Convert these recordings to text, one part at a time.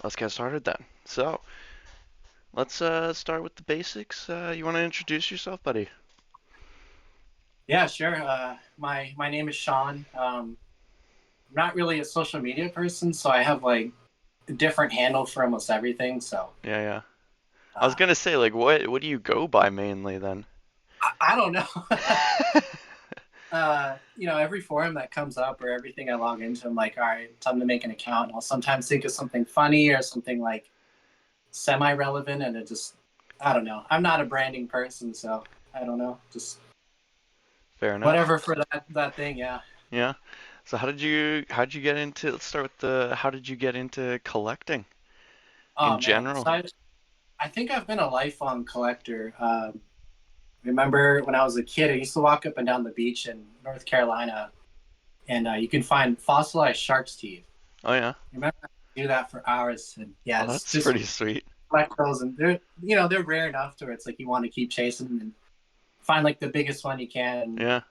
let's get started then. So, let's start with the basics. You want to introduce yourself, buddy? Yeah, sure. My name is Sean. I'm not really a social media person, so I have like a different handle for almost everything. So Yeah, yeah. I was uh, gonna say, like, what do you go by mainly then? I don't know. Every forum that comes up or everything I log into, I'm like, all right, time to make an account. And I'll sometimes think of something funny or something like semi-relevant, and I don't know. I'm not a branding person, so I don't know. Just Fair enough. whatever for that thing. Yeah. Yeah. So how did you get into? Let's start with the how did you get into collecting in Oh man. general? I think I've been a lifelong collector. Remember when I was a kid, I used to walk up and down the beach in North Carolina, and you can find fossilized shark's teeth. Oh yeah. You remember I do that for hours, and yeah, Oh, it's that's just pretty sweet. collect those, and they're rare enough to where it's like you want to keep chasing them and find like the biggest one you can. Yeah.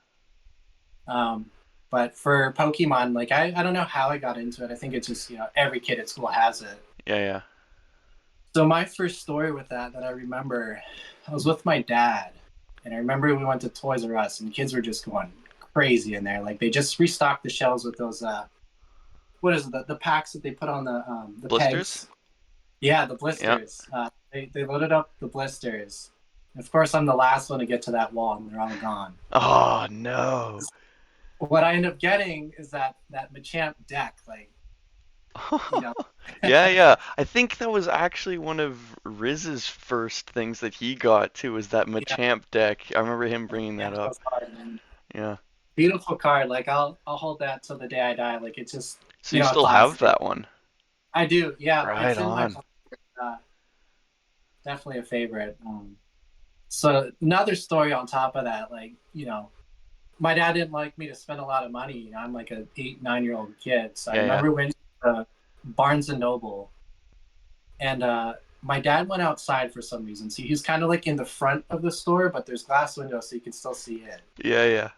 Um, but for Pokemon, like I don't know how I got into it. I think it's just every kid at school has it. Yeah, yeah. So my first story with that I remember, I was with my dad, and I remember we went to Toys R Us, and kids were just going crazy in there. Like they just restocked the shelves with those what is it, the packs that they put on the Blisters? pegs. Yeah, the Yeah. blisters. They loaded up the blisters. Of course, I'm the last one to get to that wall, and they're all gone. Oh no. What I end up getting is that Machamp deck, like you know. Yeah, yeah. I think that was actually one of Riz's first things that he got too, was that Yeah, Machamp deck. I remember him bringing that Machamp up. goes hard, man. Yeah. Beautiful card. Like I'll hold that till the day I die. Like it's just So you a still have classic. that one? I do. Yeah, Right it's in my on. closet. Definitely a favorite. So another story on top of that, like my dad didn't like me to spend a lot of money. I'm like a 8, 9 year old kid, so I Yeah, yeah. remember when Barnes and Noble, and my dad went outside for some reason. So he's kind of like in the front of the store, but there's glass windows, so you can still see it. Yeah, yeah.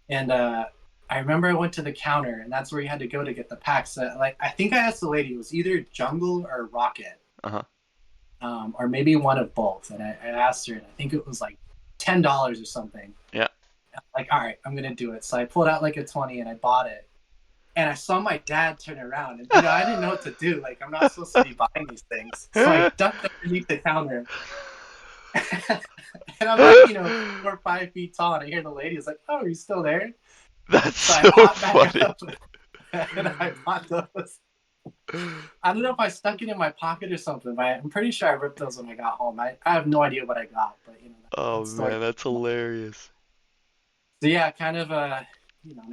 And I remember I went to the counter, and that's where you had to go to get the packs. Like I think I asked the lady, it was either Jungle or Rocket, Uh-huh. or maybe one of both. And I asked her, and I think it was like $10 or something. Yeah. Like, all right, I'm gonna do it. So I pulled out like a 20 and I bought it. And I saw my dad turn around, and I didn't know what to do. Like, I'm not supposed to be buying these things. So I ducked underneath the counter, and I'm like, 4 or 5 feet tall, and I hear the lady is like, "Oh, are you still there?" That's So I so popped back funny. up, and I bought those. I don't know if I stuck it in my pocket or something, but I'm pretty sure I ripped those when I got home. I have no idea what I got, but Oh that story. man, that's hilarious. So yeah, kind of now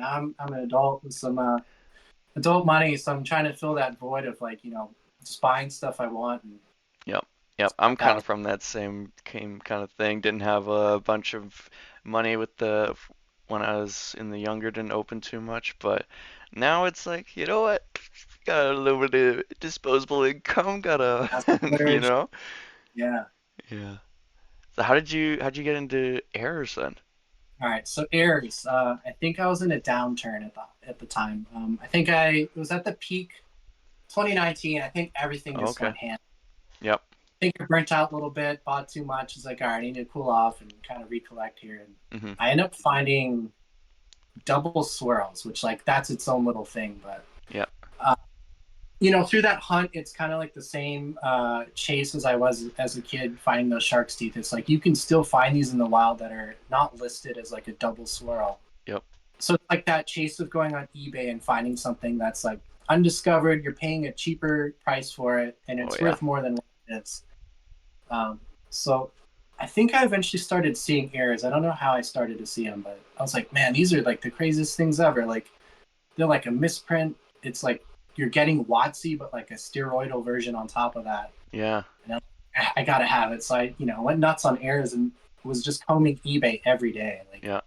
I'm an adult with some adult money, so I'm trying to fill that void of like just buying stuff I want and Yep. Yep. I'm kind that. of from that same kind of thing. Didn't have a bunch of money with the when I was in the younger, didn't open too much, but now it's like, you know what? Got a little bit of disposable income, gotta, That's you splurge. know? Yeah. Yeah. So how'd you get into errors then? All right. So Aries, I think I was in a downturn at the time. I think I it was at the peak 2019. I think everything Oh, just okay. went hand. Yep. I think I burnt out a little bit, bought too much. It's like, all right, I need to cool off and kind of recollect here. And Hmm. I end up finding double swirls, which like that's its own little thing. But Yep. uh, through that hunt, it's kind of like the same chase as I was as a kid finding those shark's teeth. It's like you can still find these in the wild that are not listed as like a double swirl. Yep. So it's like that chase of going on eBay and finding something that's like undiscovered. You're paying a cheaper price for it, and Oh it's yeah. worth more than what it is. So I think I eventually started seeing errors. I don't know how I started to see them, but I was like, man, these are like the craziest things ever. Like they're like a misprint. It's like you're getting Watsy, but like a steroidal version on top of that. Yeah. And I gotta have it. So I, went nuts on errors and was just combing eBay every day. Like, Yeah.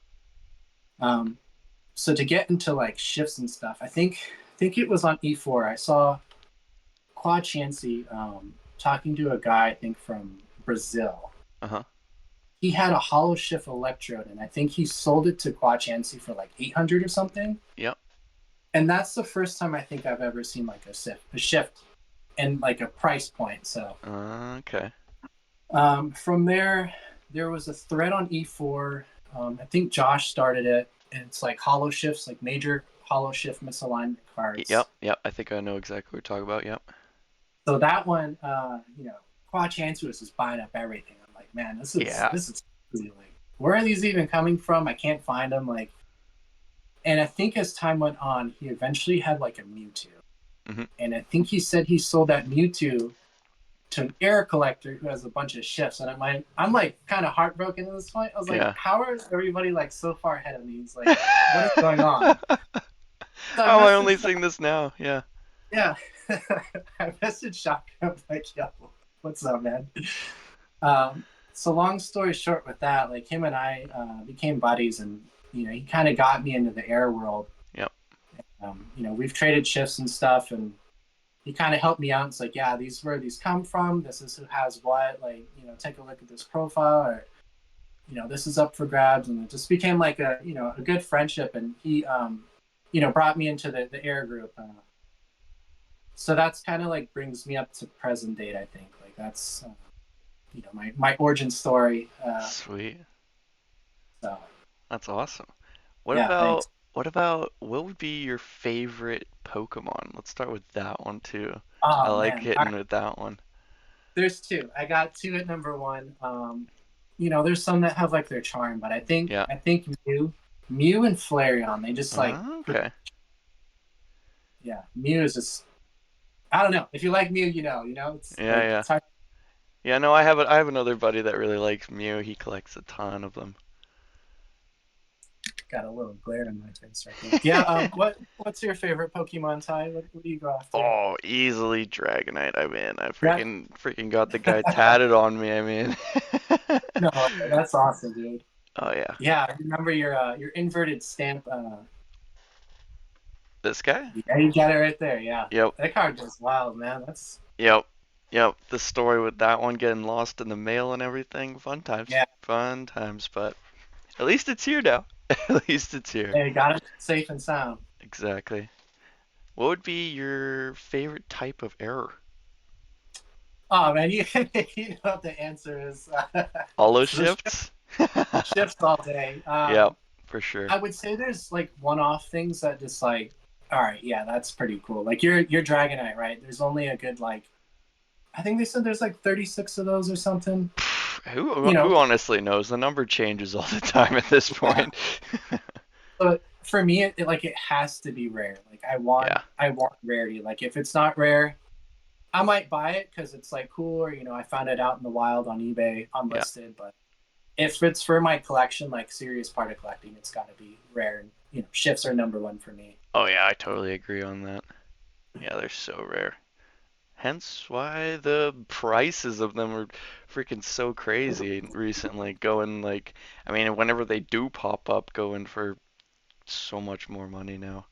um, so to get into like shifts and stuff, I think it was on E4. I saw Quad Chancy talking to a guy I think from Brazil. Uh-huh. He had a hollow shift electrode, and I think he sold it to Quad Chancy for like 800 or something. Yep. And that's the first time I think I've ever seen like a shift. and like a price point. So Okay. from there, there was a thread on E4. I think Josh started it, and it's like hollow shifts, like major hollow shift misalignment cards. Yep, yep. I think I know exactly what you're talking about. Yep. So that one, Qua Chances is buying up everything. I'm like, man, Yeah. this is crazy. Like, where are these even coming from? I can't find them. Like, and I think as time went on, he eventually had like a Mewtwo, Hmm. and I think he said he sold that Mewtwo to an air collector who has a bunch of shifts. And I'm like kind of heartbroken at this point. I was like, Yeah. how are everybody like so far ahead of me? He's like, what is going on? So I How am I only messaged, seeing this now? Yeah. yeah, I messaged Shaka. I'm like, yo, what's up, man? Um, so long story short, with that, like him and I became buddies, and he kind of got me into the air world. Yep. We've traded shifts and stuff, and he kind of helped me out. It's like, yeah, these where these come from. This is who has what. Like, take a look at this profile, or this is up for grabs, and it just became like a good friendship. And he, brought me into the air group. So that's kind of like brings me up to present date. I think like that's my origin story. Sweet. So That's awesome. What yeah, about thanks. what would be your favorite Pokemon? Let's start with that one too. I Oh like man, all hitting right. with that one. There's two. I got two at number one. There's some that have like their charm, but I think Yeah. I think Mew and Flareon, they just like Okay. yeah, Mew is just I don't know. If you like Mew, it's Yeah, like yeah. it's hard. Yeah, no, I have another buddy that really likes Mew. He collects a ton of them. Got a little glare in my face right there. Yeah. What's your favorite Pokemon type? What do you go after? Oh, easily Dragonite. I mean, I Yeah. freaking got the guy tatted on me. I mean. No, that's awesome, dude. Oh yeah. Yeah, I remember your inverted stamp. This guy? Yeah, you got it right there. Yeah, Yep. that card goes wild, man. That's Yep. Yep. The story with that one getting lost in the mail and everything. Fun times. yeah. Fun times, but at least it's here now. At least it's here. Hey, got it safe and sound. Exactly. What would be your favorite type of error? Oh man, you know what the answer is. Hollow It's the shifts? shifts all day. Yep, for sure. I would say there's like one-off things that just like, all right, yeah, that's pretty cool. Like your Dragonite, right? There's only a good like, I think they said there's like 36 of those or something. Who You know, who honestly knows? The number changes all the time at this yeah. point. But for me, it has to be rare. Like Yeah, I want rarity. Like if it's not rare, I might buy it because it's like cool, or I found it out in the wild on eBay yeah. unlisted. But if it's for my collection, like serious part of collecting, it's got to be rare. And shifts are number one for me. Oh yeah, I totally agree on that. Yeah, they're so rare. Hence why the prices of them are freaking so crazy recently. Going like, I mean, whenever they do pop up, going for so much more money now.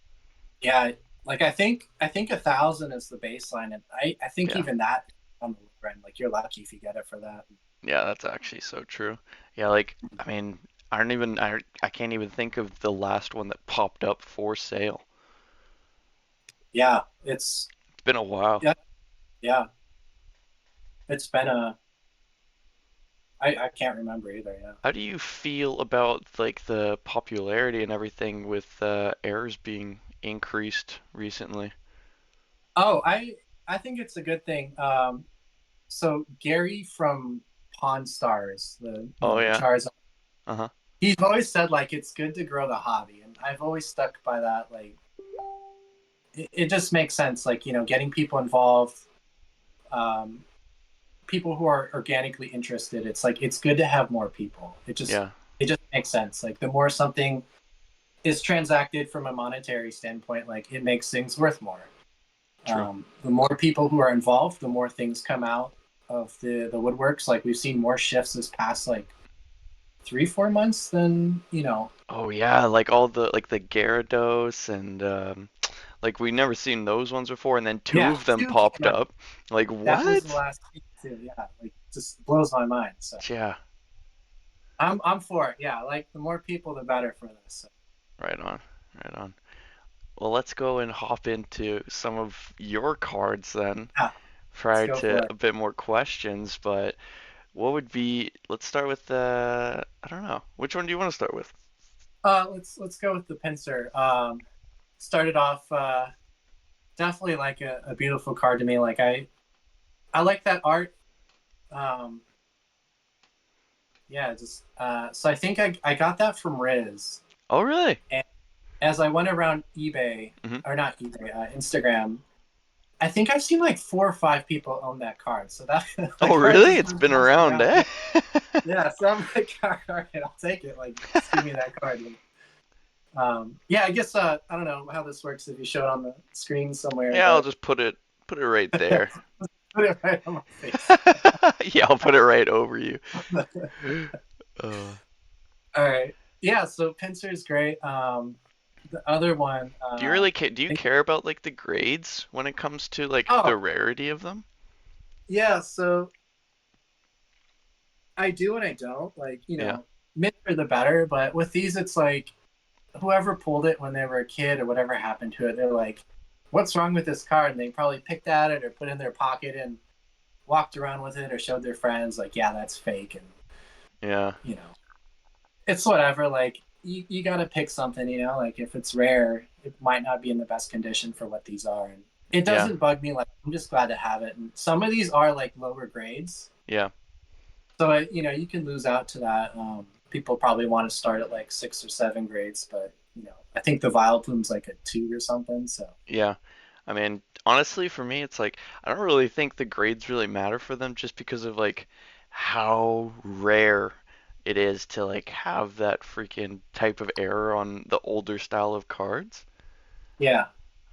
Yeah, like I think 1,000 is the baseline, and I think Yeah, even that on the lower end, like you're lucky if you get it for that. yeah, that's actually so true. Yeah, like, I mean, I can't even think of the last one that popped up for sale. Yeah, it's It's been a while. yeah, yeah. It's been a I can't remember either. Yeah. How do you feel about like the popularity and everything with errors being increased recently? Oh, I think it's a good thing. So Gary from Pawn Stars, Oh the yeah. Charizard, Uh-huh. he's always said like it's good to grow the hobby, and I've always stuck by that. Like it just makes sense. Like getting people involved, um, people who are organically interested. It's like it's good to have more people. Yeah, It just makes sense. Like the more something is transacted from a monetary standpoint, like it makes things worth more. true. The more people who are involved, the more things come out of the woodworks. Like we've seen more shifts this past like 3 4 months than Oh yeah, like all the like the Gyarados and like we never seen those ones before and then two yeah, of them two came popped out. up. Like That was the what? last two. Yeah, like just blows my mind. So Yeah, I'm for it. Yeah, like the more people, the better for this. So, right on. Right on. Well, let's go and hop into some of your cards then. yeah. Let's prior go to for it. a bit more questions, but what would be, let's start with I don't know. Which one do you want to start with? Let's go with the pincer. Started off definitely like a beautiful card to me. Like I like that art. Um, yeah, just so I think I got that from Riz. Oh, really? And as I went around eBay, Hmm. or not eBay, Instagram, I think I've seen like 4 or 5 people own that card. So that Oh, that card really? just It's been been passed around, around. eh? Yeah, so I'm like, all right, I'll take it. Like, just give me that card. Yeah, I guess I don't know how this works if you show it on the screen somewhere, Yeah, I'll but just put it right there. put it right on my face. Yeah, I'll put it right over you. Uh, All right. Yeah, so pincer is great. The other one, do you really care? Do I you think, care about like the grades when it comes to like the oh, rarity of them? yeah, so I do and I don't. Like, Yeah. mint for the better, but with these, it's like whoever pulled it when they were a kid or whatever happened to it, they're like, what's wrong with this card? And they probably picked at it or put it in their pocket and walked around with it or showed their friends, like, yeah, that's fake. And, Yeah. you know, it's whatever. Like, you got to pick something, like if it's rare, it might not be in the best condition for what these are. And it Yeah. doesn't bug me. Like, I'm just glad to have it. And some of these are like lower grades. Yeah. So, you can lose out to that. People probably want to start at like 6 or 7 grades, but, I think the Vile Plume's like a 2 or something. So, Yeah. I mean, honestly, for me, it's like I don't really think the grades really matter for them just because of like how rare it is to like have that freaking type of error on the older style of cards. yeah.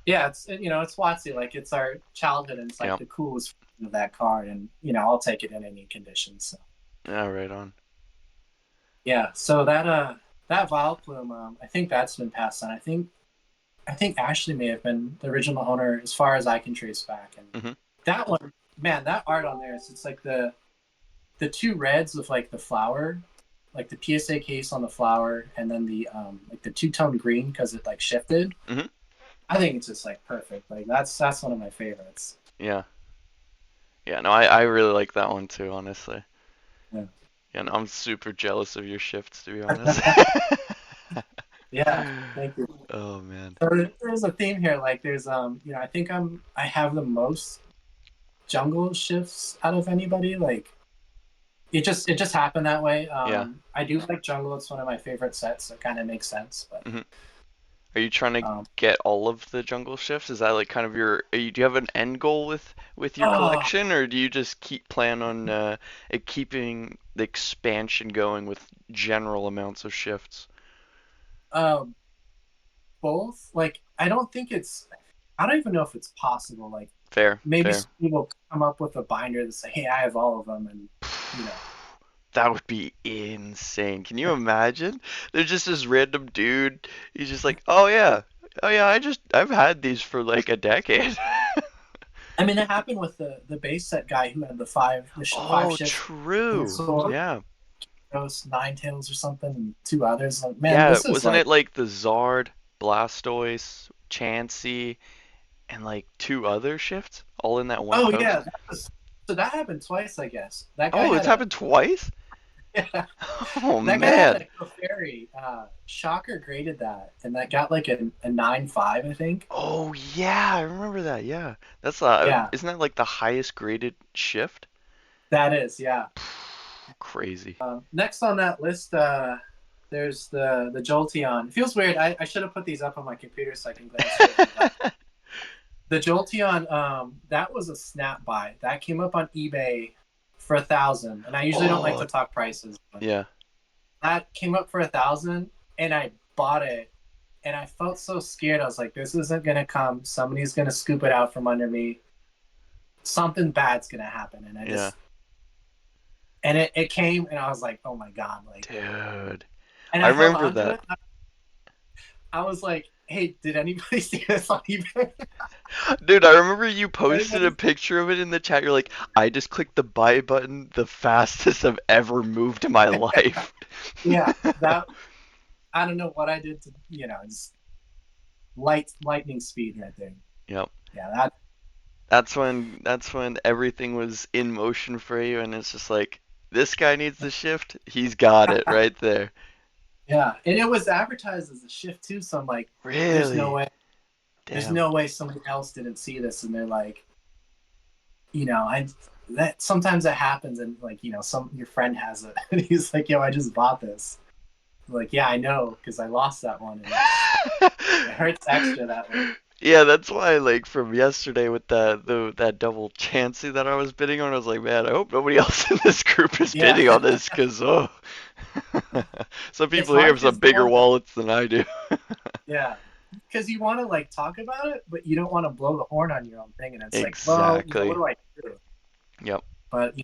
Yeah, it's Watsy. Like, it's our childhood, and it's like Yeah. the coolest version of that card. And, I'll take it in any condition. So, Yeah, right on. yeah. So that Vile Plume, I think that's been passed on. I think Ashley may have been the original owner as far as I can trace back. And Hmm. that one, man, that art on there is it's like the two reds with like the flower, like the PSA case on the flower, and then the like the two-tone green because it like shifted. Hmm. I think it's just like perfect. Like that's one of my favorites. Yeah. Yeah, no, I really like that one too, honestly. Yeah. Yeah, no, I'm super jealous of your shifts, to be honest. Yeah. Thank you. Oh man. So there's a theme here. Like there's I think I have the most jungle shifts out of anybody. Like it just happened that way. Yeah. I do like jungle. It's one of my favorite sets. So it kind of makes sense. But Hmm. Are you trying to um, get all of the jungle shifts? Is that like kind of do you have an end goal with your oh, collection, or do you just keep plan on keeping the expansion going with general amounts of shifts? um, both. Like I don't even know if it's possible. Like Fair, maybe fair. some people come up with a binder that say, "Hey, I have all of them," and you know, That would be insane. Can you imagine? There's just this random dude. He's just like, oh yeah. I've had these for like a decade. I mean, it happened with the base set guy who had the five Oh, shifts in the true. sword, Yeah. those nine tails or something, and two others. Like, man, Yeah, this is wasn't like, it like the Zard, Blastoise, Chansey, and like two other shifts all in that one oh yeah, post? so that happened twice, I guess. That guy Oh, it's had a happened twice? yeah, Oh that guy had man. a Clefairy. Shocker graded that, and that got like a 9.5, I think. Oh yeah, I remember that. Yeah. That's Yeah, isn't that like the highest graded shift? that is, yeah. Crazy. Next on that list, there's the Jolteon. It feels weird. I should have put these up on my computer so I can glance through them. But the Jolteon, that was a snap buy. That came up on eBay for 1,000, and I usually don't like Oh, to talk prices, but yeah. that came up for 1,000, and I bought it, and I felt so scared. I was like, "This isn't gonna come. Somebody's gonna scoop it out from under me. Something bad's gonna happen." And I Yeah. just and it came, and I was like, "Oh my god!" Like, Dude. and I I held remember on to that. it. I was like, "Hey, did anybody see this on eBay?" Dude, I remember you posted a Anybody? picture of it in the chat. You're like, I just clicked the buy button the fastest I've ever moved in my life. Yeah, that I don't know what I did to, just lightning speed right there. Yep. Yeah, that. that's when everything was in motion for you, and it's just like this guy needs the shift. He's got it right there. Yeah, and it was advertised as a shift too. So I'm like, there's no Really? way, there's Damn. no way someone else didn't see this, and they're like, I that sometimes that happens, and like, some your friend has it, and he's like, yo, I just bought this. I'm like, yeah, I know, because I lost that one, and it hurts extra that way. Yeah, that's why, like, from yesterday with that double chancy that I was bidding on, I was like, man, I hope nobody else in this group is Yeah, bidding on this, cause oh, some it's people here hard have some because you bigger want to, wallets than I do. yeah, because you want to like talk about it, but you don't want to blow the horn on your own thing, and it's like, well, what Exactly. do I do? Yep. But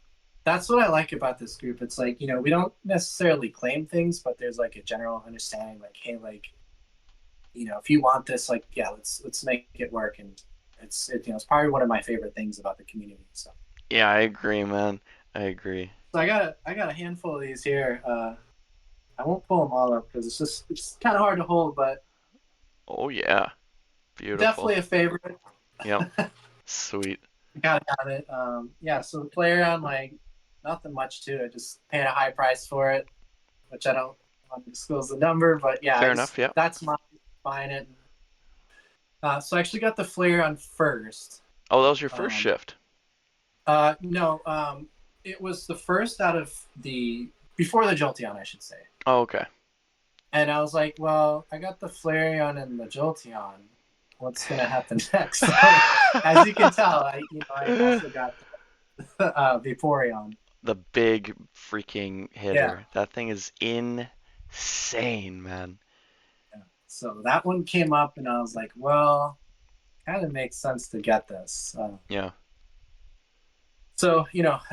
that's what I like about this group. It's like, we don't necessarily claim things, but there's like a general understanding, like, hey, like, if you want this, like, yeah, let's make it work. And it's probably one of my favorite things about the community. Yeah, I agree, man. I agree. So I got a handful of these here. I won't pull them all up because it's kind of hard to hold, but Oh yeah, beautiful. definitely a favorite. Yep. Sweet. Gotta have it. Yeah. So the player on, like, nothing much to it. Just paid a high price for it, which I don't want to disclose the number, but yeah, Fair enough. Yep. that's my buying it. So I actually got the flare on first. Oh, that was your first Um, shift. no, it was the first out of the before the Jolteon, I should say. Oh, okay. And I was like, well, I got the Flareon and the Jolteon. What's gonna happen next? So, as you can tell, I also got the Vaporeon. The big freaking Yeah. hitter. That thing is insane, man. Yeah. So that one came up, and I was like, well, kind of makes sense to get this. Yeah. So,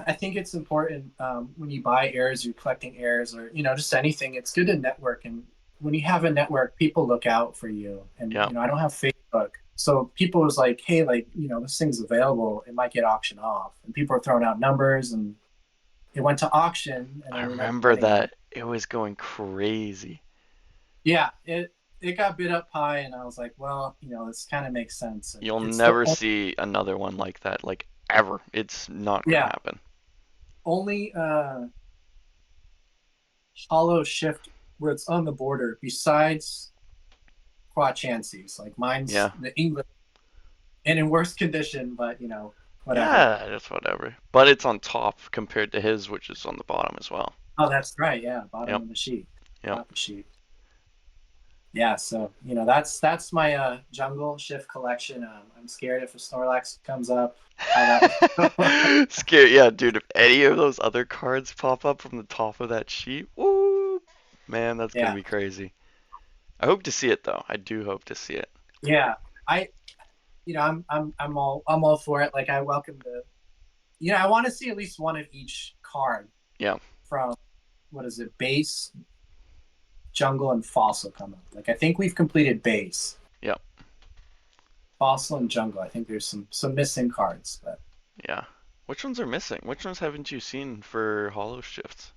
I think it's important, when you buy airs, you're collecting airs, or, just anything, it's good to network. And when you have a network, people look out for you. And, Yeah. I don't have Facebook. So people was like, hey, like, this thing's available. It might get auctioned off. And people are throwing out numbers, and it went to auction, and I then we ended up remember getting it. that. It was going crazy. Yeah, it got bid up high, and I was like, well, this kind of makes sense. And You'll it's the never only, see another one like that, like ever. It's not gonna yeah, happen. only hollow shift where it's on the border besides Quachancies. Like, mine's Yeah. the English and in worse condition, but whatever. Yeah, just whatever. But it's on top compared to his, which is on the bottom as well. Oh, that's right. Yeah, bottom Yep. of the sheet, Yep. top of the sheet. Yeah, so that's my jungle shift collection. I'm scared if a Snorlax comes up, how that would go. Scary. Yeah, dude, if any of those other cards pop up from the top of that sheet, woo, man, that's gonna Yeah, be crazy. I hope to see it though. I do hope to see it. yeah. I I'm all for it. Like, I welcome the. I want to see at least one of each card Yeah. from, what is it, base, jungle, and fossil come up. Like, I think we've completed base, Yep. fossil, and jungle. I think there's some missing cards, but Yeah. Which ones are missing? Which ones haven't you seen for hollow shifts?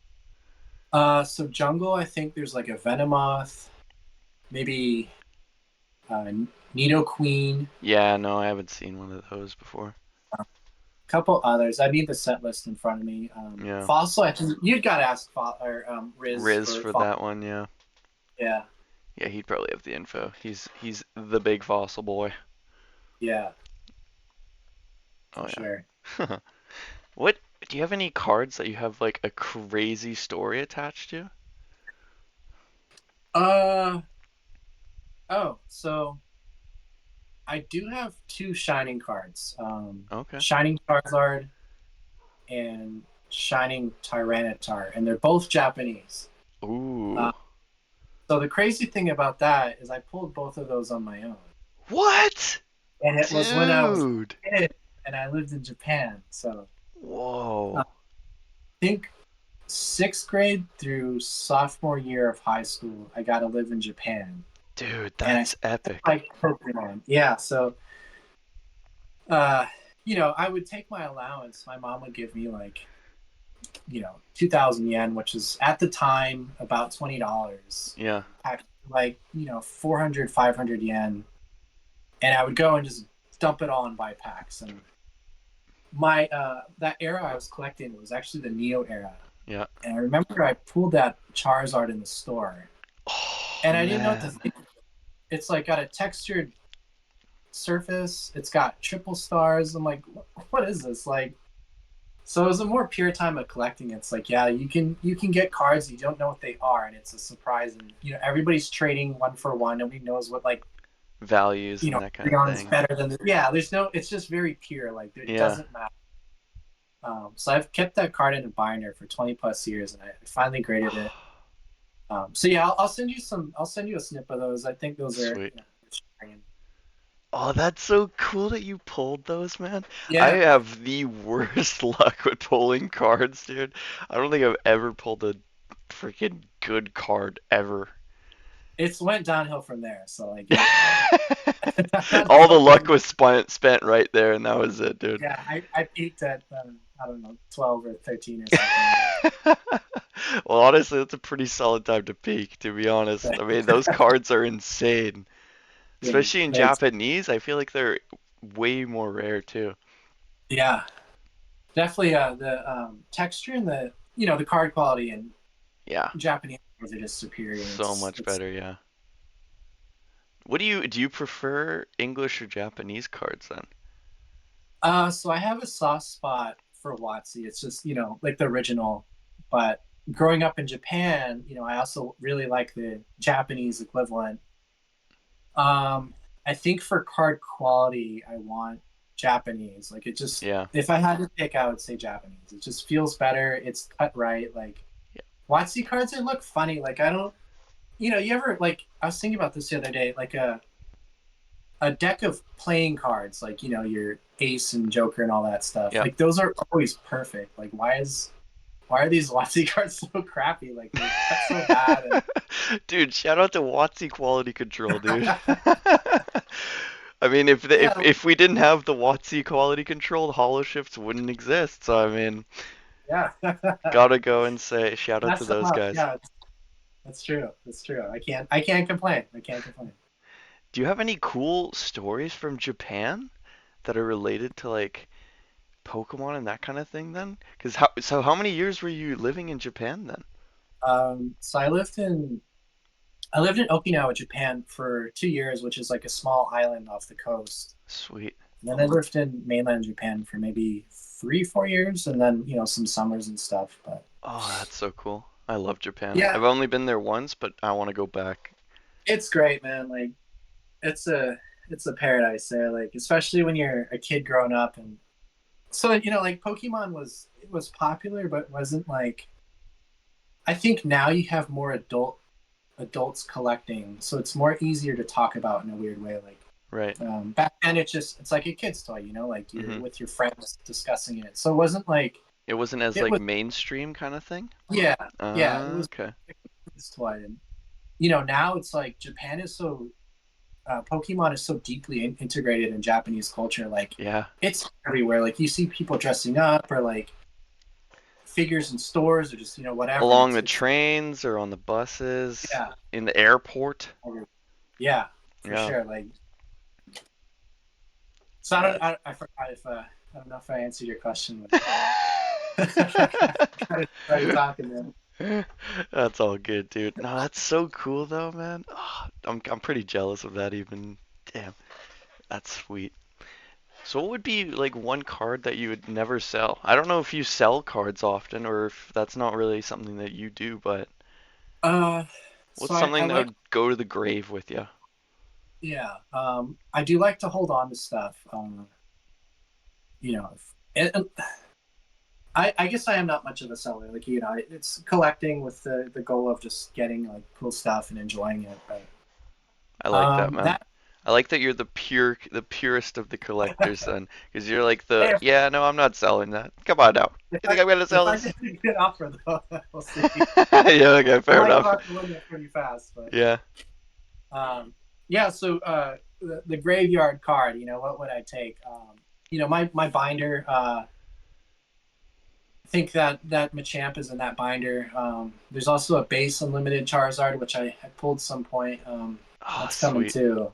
so jungle, I think there's like a Venomoth, maybe uh, Nidoqueen, Yeah, no, I haven't seen one of those before. a couple others. I need the set list in front of me. Yeah. Fossil, I think you'd got to ask Riz Riz for for fossil. that one, yeah. Yeah, Yeah, he'd probably have the info. He's the big fossil boy. yeah, Oh for sure. yeah. What do you have any cards that you have like a crazy story attached to? Uh so I do have two Shining cards. Okay. Shining Charizard and Shining Tyranitar, and they're both Japanese. Ooh. Uh, so the crazy thing about that is I pulled both of those on my own, What? and it was when I was Dude. a kid and I lived in Japan. So I Whoa. think sixth grade through sophomore year of high school, I got to live in Japan, Dude, and I that's epic. like Pokemon. Yeah, so uh, I would take my allowance. My mom would give me like 2,000 yen, which is at the time about $20. Yeah. Like 400, 500 yen, and I would go and just dump it all and buy packs. And my that era I was collecting was actually the Neo era, Yeah. and I remember I pulled that Charizard in the store, Oh and I didn't know what to man. think. It's like got a textured surface. It's got triple stars. I'm like, what is this? Like, so it was a more pure time of collecting. It's like, yeah, you can get cards you don't know what they are, and it's a surprise. And everybody's trading one for one. Nobody knows what like Values and that kind of Freon is thing. better than yeah. There's no. It's just very pure. Like it Yeah. doesn't matter. So I've kept that card in a binder for 20 plus years, and I finally graded it. So yeah, I'll send you some. I'll send you a snip of those. I think those are Sweet. worth sharing. Oh, that's so cool that you pulled those, man. I Yeah, have the worst luck with pulling cards, dude. I don't think I've ever pulled a freaking good card ever. it's went downhill from there. So like it. I'm not All the luck joking. was spent right there, and that was it, dude. Yeah, I peaked at I don't know 12 or 13 or something. Well, honestly, that's a pretty solid time to peak, to be honest. I mean, those cards are insane. Yeah, Especially in it's Japanese, I feel like they're way more rare too. yeah, definitely the texture and the the card quality in Yeah, Japanese cards are just superior. so much It's better, yeah. What do you prefer English or Japanese cards then? so I have a soft spot for Watsi. It's just like the original, but growing up in Japan, I also really like the Japanese equivalent. Um, I think for card quality, I want Japanese. Like it just, Yeah. if I had to pick, I would say Japanese. It just feels better. It's cut right. Like Yeah. Watsi cards, they look funny. Like I don't, you ever like? I was thinking about this the other day. Like a deck of playing cards, like your Ace and Joker and all that stuff. Yeah. Like those are always perfect. Like why are these Watsi cards so crappy? Like they're cut so bad. And Dude, shout out to WotC quality control, dude. I mean, yeah, if we didn't have the WotC quality control, the hollow shifts wouldn't exist. So I mean, yeah. gotta go and say shout out to Mess them those up. guys. Yeah, that's true. That's true. I can't complain. I can't complain. Do you have any cool stories from Japan that are related to like Pokemon and that kind of thing then? Because how many years were you living in Japan then? So I lived in Okinawa, Japan for 2 years, which is like a small island off the coast. Sweet. And then I lived in mainland Japan for maybe 3, 4 years, and then some summers and stuff. But Oh, that's so cool. I love Japan. yeah, I've only been there once, but I want to go back. it's great, man. Like it's a it's a paradise there. Like especially when you're a kid growing up, and so like Pokemon was popular, but wasn't like. I think now you have more adults collecting, so it's more easier to talk about in a weird way. Like Right. back then, it's like a kid's toy, like you're Hmm. with your friends discussing it. So it wasn't like It wasn't as it like was. mainstream kind of thing? Yeah, yeah, it was Okay. a kid's toy, and now it's like Japan is so Pokemon is so deeply integrated in Japanese culture. Like Yeah. it's everywhere. Like you see people dressing up or like figures in stores or just whatever. And Along the it's trains or on the buses, yeah, in the airport. yeah, for Yeah. sure. Like so, That. I forgot if I don't know if I answered your question. Kind of started talking then. That's all good, dude. No, that's so cool though, man. Oh, I'm pretty jealous of that even. Damn, that's sweet. So what would be like one card that you would never sell? I don't know if you sell cards often or if that's not really something that you do, but Uh, so what's I something that like would go to the grave with you? yeah. I do like to hold on to stuff. And I guess I am not much of a seller. Like it's collecting with the goal of just getting like cool stuff and enjoying it. But I like that, man. that I like that you're the purest of the collectors then, because you're like hey, the, yeah, no, I'm not selling that. Come on now. if You I think I'm gonna if sell I this? get a good offer though, we'll see. Yeah, okay, I fair might go enough. out the window pretty fast, but Yeah. yeah. So the graveyard card. What would I take? My binder. I think that Machamp is in that binder. There's also a base unlimited Charizard, which I pulled some point. Oh, That's coming sweet. too.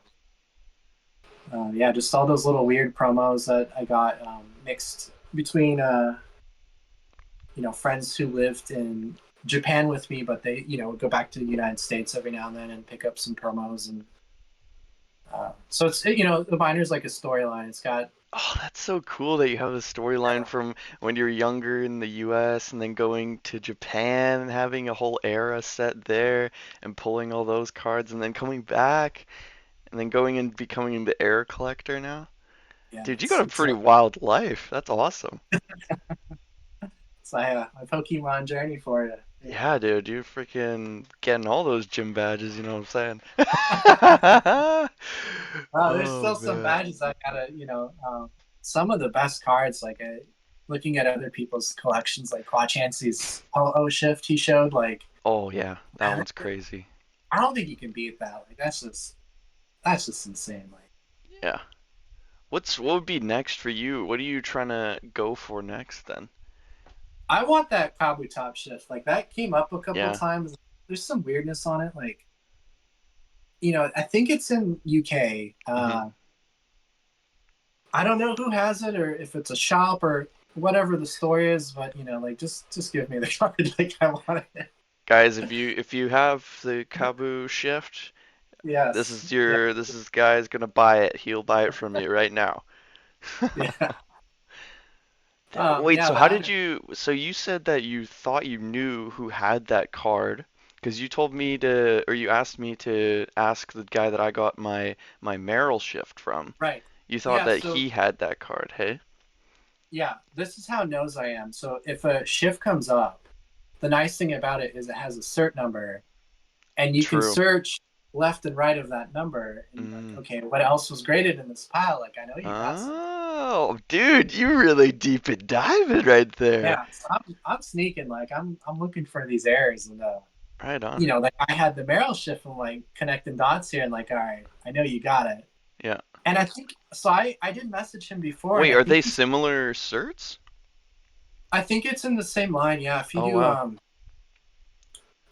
Yeah, just all those little weird promos that I got mixed between friends who lived in Japan with me, but they would go back to the United States every now and then and pick up some promos. And so it's the binder's like a storyline. It's got Oh, that's so cool that you have a storyline from when you're younger in the US and then going to Japan and having a whole era set there and pulling all those cards and then coming back and then going and becoming the era collector now. yeah, Dude, you got it's a it's pretty wild life. That's awesome. it's my Pokemon journey for you. Yeah. Yeah, dude, you're freaking getting all those gym badges, you know what I'm saying? There's Oh still some man. badges I gotta, some of the best cards, like looking at other people's collections, like Quachansey's HOO shift he showed, like, Oh yeah, that man, one's crazy. I don't think you can beat that. Like, that's just insane. Like, Yeah. What would be next for you? What are you trying to go for next then? I want that Kabu shift. Like, that came up a couple of Yeah. times. There's some weirdness on it. Like, I think it's in UK. hmm I don't know who has it or if it's a shop or whatever the story is, but like just give me the card. Like, I want it. Guys, if you have the Kabu shift, Yes. Yeah. this is guy's gonna buy it. He'll buy it from you right now. Yeah. Wait, Yeah, so how that. did you, so you said that you thought you knew who had that card, because you told me to, or you asked me to ask the guy that I got my Merrill shift from. Right. You thought Yeah, that so he had that card, hey? yeah, this is how knows I am. So if a shift comes up, the nice thing about it is it has a cert number and you can True. search left and right of that number and like, Mm. okay, what else was graded in this pile? Like, I know you got some. Oh, dude, you really deep and diving right there. Yeah, so I'm sneaking, like I'm looking for these errors. And Right on. like I had the Merrill shift and like connecting dots here and like, all right, I know you got it. Yeah. And I think so. I did message him before, and Wait, are they similar certs? I think it's in the same line. Yeah, if you Oh do, wow.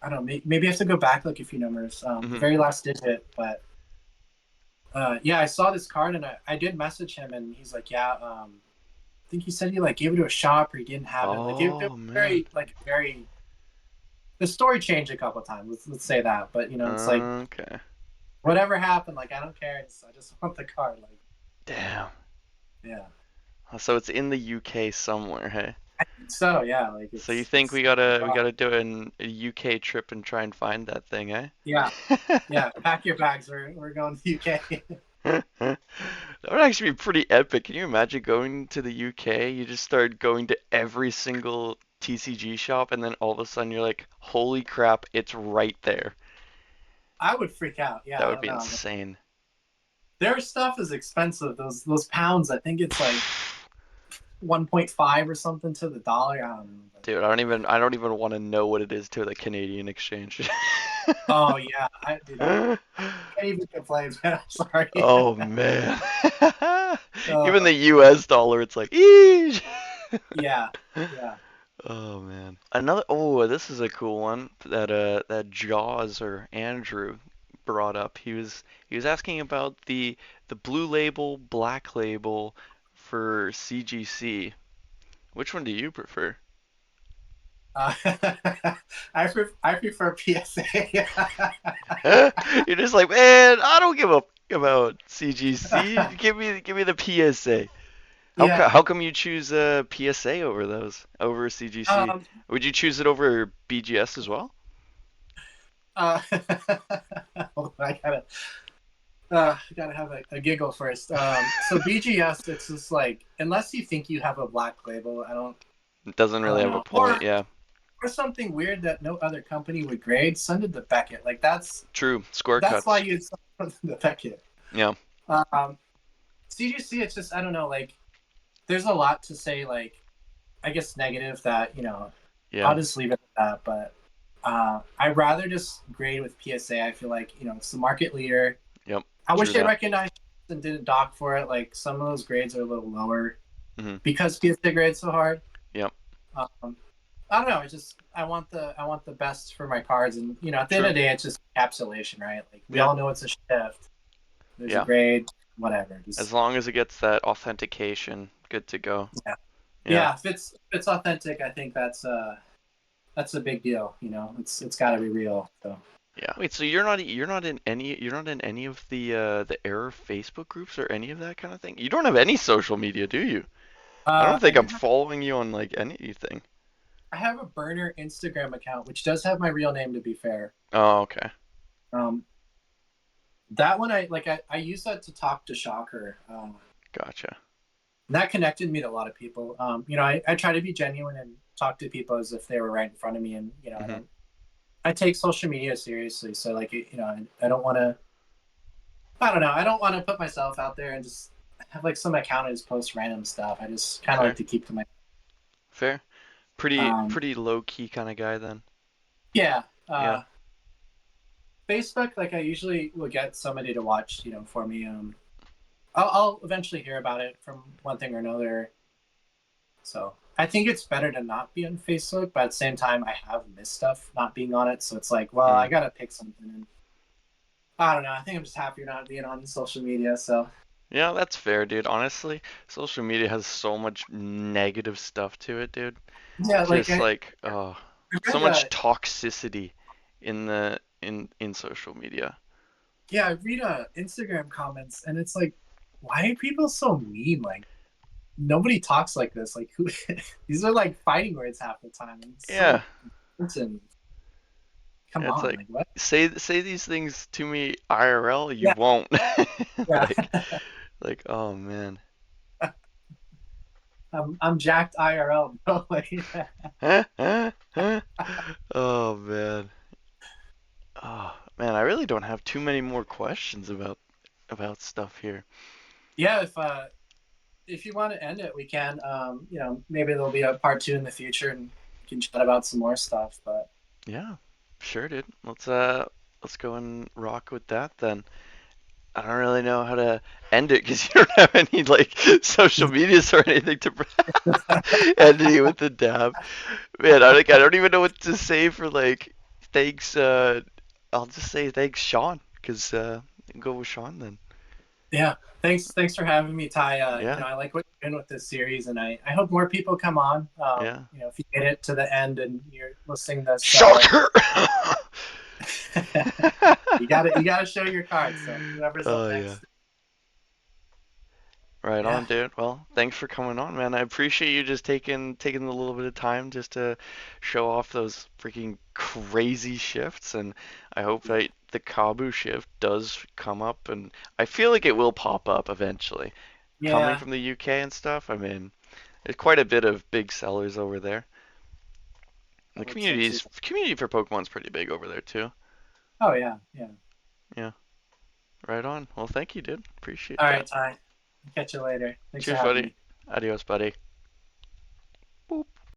I don't know, maybe I have to go back like a few numbers, the hmm very last digit. But yeah, I saw this card and I did message him, and he's like, yeah, I think he said he like gave it to a shop or he didn't have it. Like it Oh was man. very. The story changed a couple of times. Let's say that, but it's like Okay. whatever happened, like I don't care. I just want the card. Like, Damn. yeah. So it's in the UK somewhere, hey? So yeah, like So you it's think it's we gotta do a UK trip and try and find that thing, eh? yeah, yeah. Pack your bags. We're going to the UK. That would actually be pretty epic. Can you imagine going to the UK? You just start going to every single TCG shop, and then all of a sudden you're like, holy crap, it's right there. I would freak out. Yeah, That I would don't be know. insane. Their stuff is expensive. Those pounds. I think it's like 1.5 or something to the dollar. I don't know. But, Dude, I don't even want to know what it is to the Canadian exchange. oh yeah, I can't even complain. Man. I'm sorry. Oh man. Even uh, the US dollar, it's like, eesh. yeah, yeah. Oh man. Oh, this is a cool one that Jaws or Andrew brought up. He was asking about the blue label, black label for CGC. Which one do you prefer? Uh, I prefer PSA. You're just like, man, I don't give a f- about CGC. Give me the PSA. Yeah. How come you choose PSA over those over CGC? Um. Would you choose it over BGS as well? Uh, I gotta have a giggle first. So BGS, it's just like unless you think you have a black label, It doesn't I really don't have a know, point, yeah. or something weird that no other company would grade. Send it to Beckett. Like True, score that's why cuts. you'd send something to Beckett. Yeah, Um, CGC, it's just I don't know. Like there's a lot to say. Like I guess negative that yeah, I'll just leave it at that. But I'd rather just grade with PSA. I feel like it's the market leader. yep, I true wish they that. recognized and didn't dock for it. Like some of those grades are a little lower hmm because PSA grades so hard. Yep, Um, I don't know. I want the best for my cards, and at the end true. of the day, it's just encapsulation, right? Like we Yep, all know it's a shift. There's a yeah. grade, whatever. As Just long as it gets that authentication, good to go. yeah, Yeah. Yeah, if it's authentic, I think that's a big deal. It's got to be real. So Yeah. Wait, so you're not in any of the error Facebook groups or any of that kind of thing? You don't have any social media, do you? I don't I think do I'm have, following you on like anything. I have a burner Instagram account which does have my real name to be fair. Oh, okay. Um, that one I use that to talk to Shocker. Gotcha. That connected me to a lot of people. I try to be genuine and talk to people as if they were right in front of me, and Hmm. I take social media seriously. So like I don't want to. I don't know. I don't want to put myself out there and just have like some account and just post random stuff. I just kind of like Fair. to keep to my. Fair. Pretty Um, pretty low key kind of guy then. yeah. Yeah. Facebook, like I usually will get somebody to watch, for me. I'll eventually hear about it from one thing or another. So I think it's better to not be on Facebook, but at the same time, I have missed stuff not being on it. So it's like, well, Mm. I gotta pick something, and I don't know. I think I'm just happier not being on social media. So Yeah, that's fair, dude. Honestly, social media has so much negative stuff to it, dude. yeah, like Just I, like, oh, I so read, much toxicity in social media. yeah, I read Instagram comments, and it's like, why are people so mean? Like nobody talks like this. Like who? These are like fighting words half the time, and it's Yeah, so. Listen, come yeah, it's on, like like what? say these things to me IRL, you Yeah, won't. yeah. Like oh man. I'm jacked IRL, bro. Like, Huh? Huh? Huh? Oh man. Oh man, I really don't have too many more questions about stuff here. yeah, if you want to end it, we can. Maybe there'll be a part two in the future, and we can chat about some more stuff. But Yeah, sure, dude. Let's go and rock with that then. I don't really know how to end it because you don't have any like social medias or anything to end it with the dab. Man, I don't even know what to say for like thanks. I'll just say thanks, Sean, because go with Sean then. yeah, thanks for having me, Ty. Yeah, I like what you're doing with this series, and I hope more people come on. yeah. If you made it to the end and you're listening to this, Shocker! you gotta show your cards. So whoever's up Oh yeah. next, Right yeah, on, dude. Well, thanks for coming on, man. I appreciate you just taking a little bit of time just to show off those freaking crazy shifts, and I hope yeah, that the Kabu shift does come up, and I feel like it will pop up eventually. Coming yeah. from the UK and stuff, I mean, there's quite a bit of big sellers over there. I The hope so too. community for Pokemon's pretty big over there too. Oh yeah, yeah. Yeah, right on. Well, thank you, dude. Appreciate All right, that. Ty. Catch you later. Thanks for Cheers, having buddy. me. Adios, buddy.